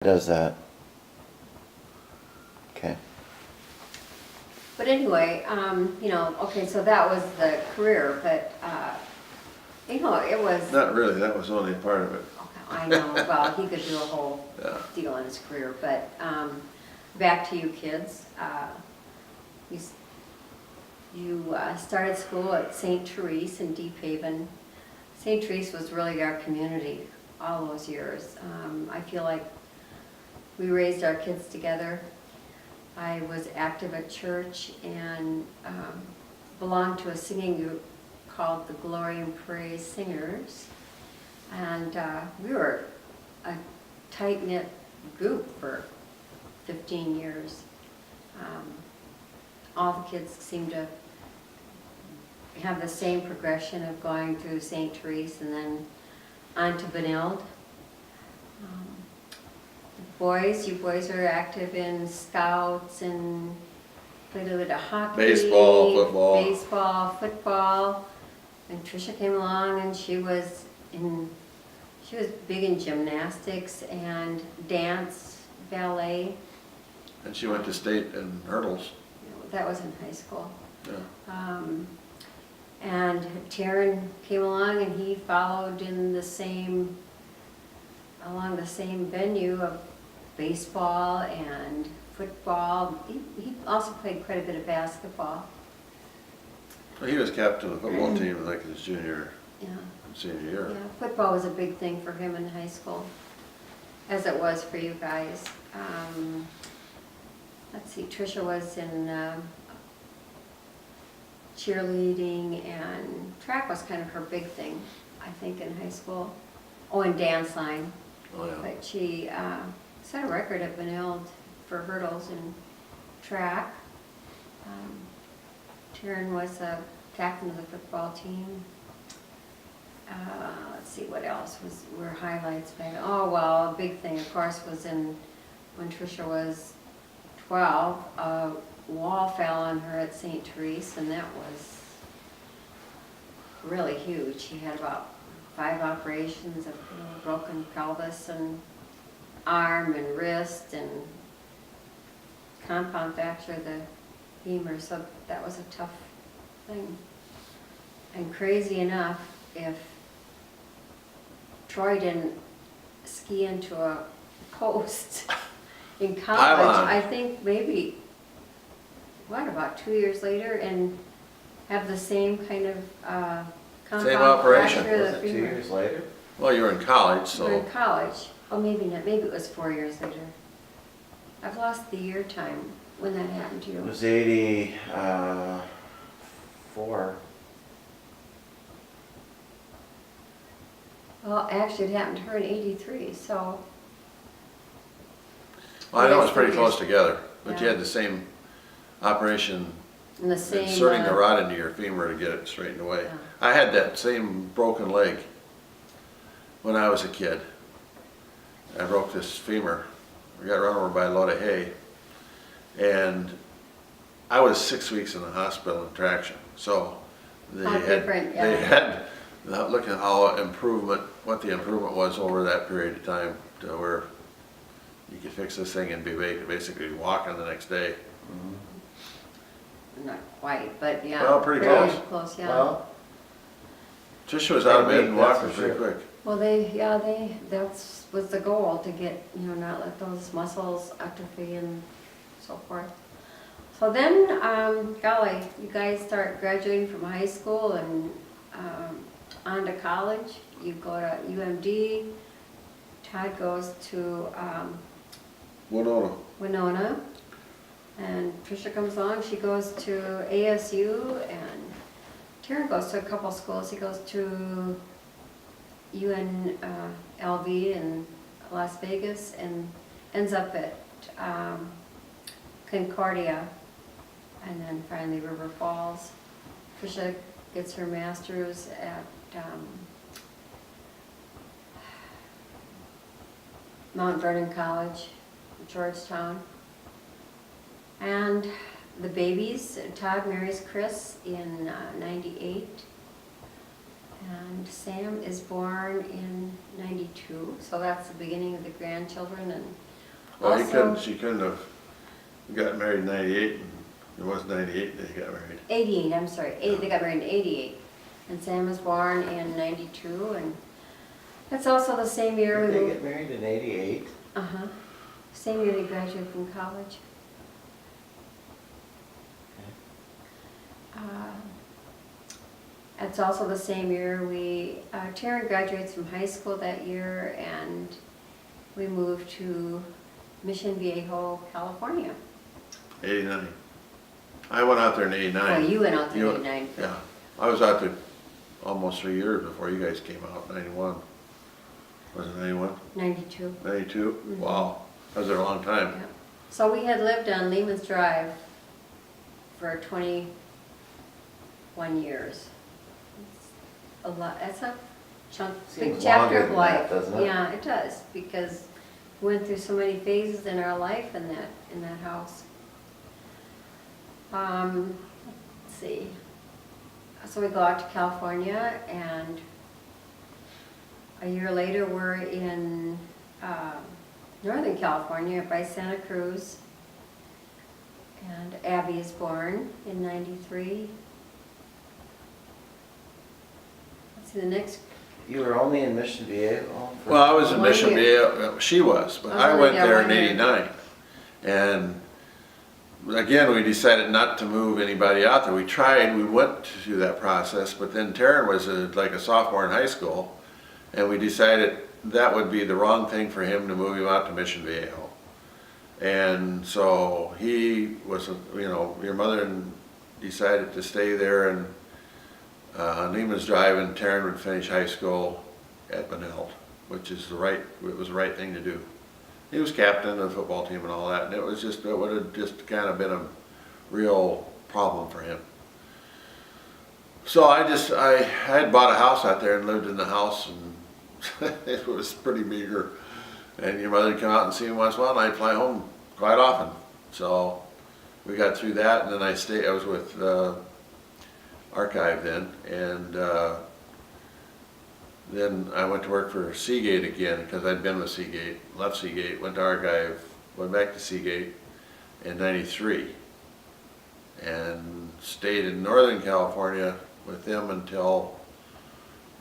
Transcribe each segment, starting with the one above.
Does that. Okay. But anyway, okay, so that was the career, but, it was, Not really, that was only part of it. I know, well, he could do a whole Yeah. deal in his career, but, back to you kids. You started school at St. Therese in Deep Haven. St. Therese was really our community all those years. I feel like we raised our kids together. I was active at church and belonged to a singing group called the Glory and Praise Singers. And we were a tight-knit group for 15 years. All the kids seemed to have the same progression of going through St. Therese and then on to Benilde. You boys are active in scouts and played a little bit of hockey. Baseball, football. And Tricia came along and she was big in gymnastics and dance, ballet. And she went to state in hurdles. That was in high school. Yeah. And Taryn came along and he followed in along the same venue of baseball and football. He also played quite a bit of basketball. Well, he was captain of the football team like his junior Yeah. and senior year. Yeah, football was a big thing for him in high school, as it was for you guys. Let's see, Tricia was in cheerleading, and track was kind of her big thing, I think, in high school. Oh, and dance line. Oh, yeah. But she set a record at Benilde for hurdles and track. Taryn was a captain of the football team. Let's see, what else were highlights back? Oh, well, a big thing, of course, was when Tricia was 12, a wall fell on her at St. Therese, and that was really huge. She had about 5 operations of broken pelvis and arm and wrist and compound fracture of the femur, so that was a tough thing. And crazy enough, if Troy didn't ski into a post in college, I think maybe, about 2 years later, and have the same kind of compound Same operation. fracture of Was the it 2 femur. years later? Well, you were in college, We were so in college. Oh, maybe not. Maybe it was 4 years later. I've lost the year time when that happened to It you. was 84. Well, actually, it happened to her in '83, so. well, I know Yes, it's pretty 4 close years. together. But you Yeah. had the same operation, In the same. inserting the rod into your femur to get it straightened away. Yeah. I had that same broken leg when I was a kid. I broke this femur. I got run over by a load of hay. And I was 6 weeks in the hospital in traction. So they How had, different, yeah. they had, look at what the improvement was over that period of time to where you could fix this thing and be basically walking the next day. Not quite, but yeah. Well, pretty very close. Close, yeah. Well, Tricia was out of bed and That's walking for pretty sure. quick. Well, that was the goal, to get, not let those muscles atrophy and so forth. So then, golly, you guys start graduating from high school and on to college. You go to UMD. Todd goes to Winona. And Tricia comes along, she goes to ASU, and Taryn goes to a couple schools. He goes to UNLV in Las Vegas and ends up at Concordia and then finally River Falls. Tricia gets her master's at Mount Vernon College, Georgetown. And the babies, Todd marries Chris in '98. And Sam is born in '92, so that's the beginning of the grandchildren. And Well, Also- she couldn't have got married in 98, and it was 98 that he got married. 88, I'm sorry, they got married in 88. And Sam was born in 92, and that's also the same year Did we they moved. get married in 88? Uh-huh. Same year they graduated from college. It's also the same year Taryn graduates from high school that year, and we moved to Mission Viejo, California. 89. I went out there in 89. Well, you went out there You- in 89. Yeah, I was out there almost 3 years before you guys came out, 91. Was it 91? 92. 92? Mhm. Wow, I was there a long time. Yeah. So we had lived on Lehman's Drive for 21 years. It's a lot, that's a chunk, big Seems chapter longer of than life. that, doesn't it? Yeah, it does, because we went through so many phases in our life in that house. Let's see. So we go out to California, and a year later we're in Northern California by Santa Cruz. And Abby is born in 93. Let's see, the next, You were only in Mission Viejo? for- Well, I was in 1 Mission year. Viejo, she was, but I was I only went there there in 1 year. 89. And again, we decided not to move anybody out there. We tried, we went through that process, but then Taryn was like a sophomore in high school, and we decided that would be the wrong thing for him to move him out to Mission Viejo. And so he was, your mother decided to stay there, and Lehman's Drive, and Taryn would finish high school at Benilde, which is it was the right thing to do. He was captain of the football team and all that, and it would have just kind of been a real problem for him. So I had bought a house out there and lived in the house, and it was pretty meager. And your mother would come out and see me once in a while, and I'd fly home quite often. So we got through that, and then I was with Archive then, and then I went to work for Seagate again, because I'd been with Seagate, left Seagate, went to Archive, went back to Seagate in 93, and stayed in Northern California with them until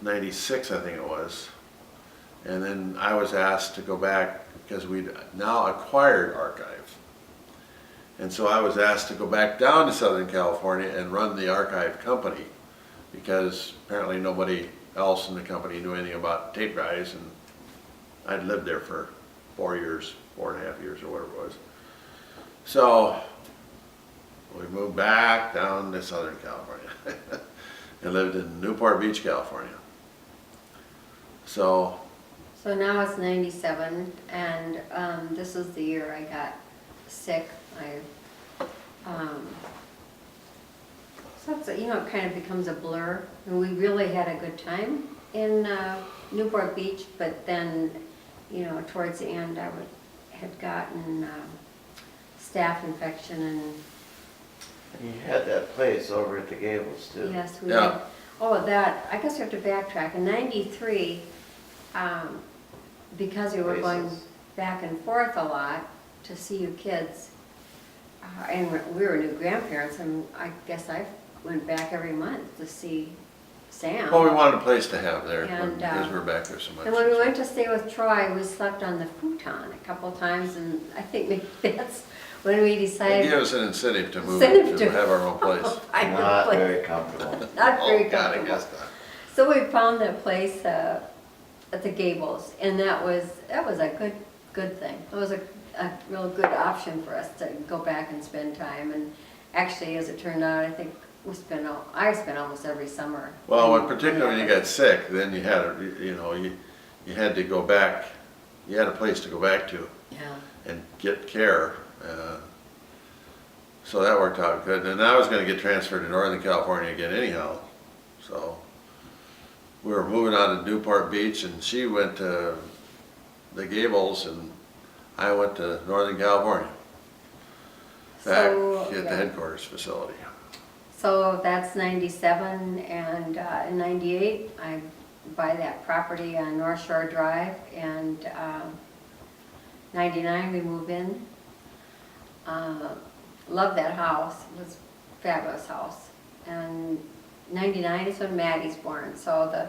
96, I think it was. And then I was asked to go back, because we'd now acquired Archive. And so I was asked to go back down to Southern California and run the Archive company, because apparently nobody else in the company knew anything about tape drives, and I'd lived there for 4 years, 4.5 years, or whatever it was. So we moved back down to Southern California and lived in Newport Beach, California. So now it's 97, and this is the year I got sick. So it's, it kind of becomes a blur. And we really had a good time in Newport Beach, but then, towards the end I had gotten staph infection, and You had that place over at the Gables too. yes, we Yeah. did. Oh, that, I guess we have to backtrack. In 93, because we were going Places. back and forth a lot to see you kids, and we were new grandparents, and I guess I went back every month to see Sam. well, we wanted a place to have there, And, because we were back there so much. And when we went to stay with Troy, we slept on the futon a couple times, and I think maybe that's when we It decided. gave us an incentive to move, Incentive to to- have our own place. Find a Not place. very comfortable. Not very Oh, God, I comfortable. guess not. So we found that place at the Gables, and that was a good thing. It was a real good option for us to go back and spend time. And actually, as it turned out, I think I spent almost every summer. Well, in- particularly when you got sick, then you had, you had to go back, you had a place to go back to Yeah. and get care. So that worked out good. And I was gonna get transferred to Northern California again anyhow. So we were moving on to Newport Beach, and she went to the Gables, and I went to Northern California. Back So, at the yeah. headquarters facility. So that's 97, and in 98, I buy that property on North Shore Drive, and 99 we move in. Love that house, it was a fabulous house. And 99 is when Maddie's born, so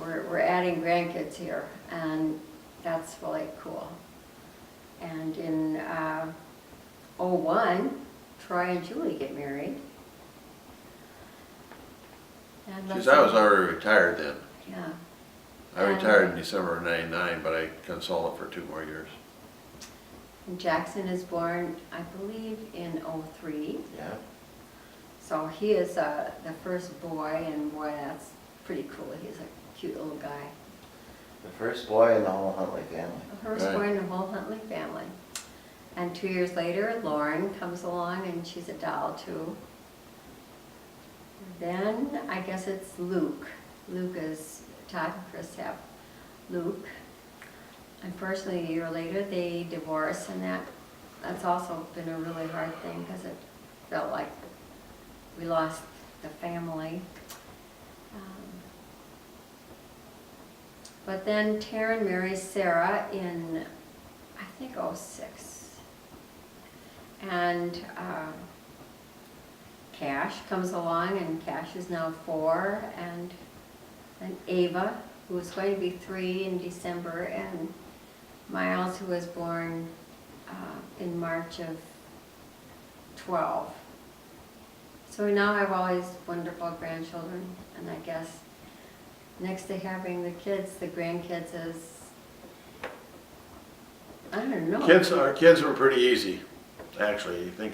we're adding grandkids here, and that's really cool. And in '01, Troy and Julie get married. And Geez, let's I was see. already retired then. Yeah. I retired in December of '99, but I consulted for 2 more years. And Jackson is born, I believe, in '03. Yeah. So he is the first boy, and boy, that's pretty cool. He's a cute little guy. The first boy in the whole Huntley family. The first boy in the whole Huntley family. And 2 years later, Lauren comes along, and she's a doll too. Then I guess it's Luke. Luke is, Todd and Chris have Luke. Unfortunately, a year later, they divorced, and that's also been a really hard thing because it felt like we lost the family. But then Taryn marries Sarah in, I think, '06. And Cash comes along, and Cash is now 4, and Ava, who was going to be 3 in December, and Miles, who was born in March of 12. So we now have all these wonderful grandchildren, and I guess next to having the kids, the grandkids is, I don't know. Our kids were pretty easy, actually. You think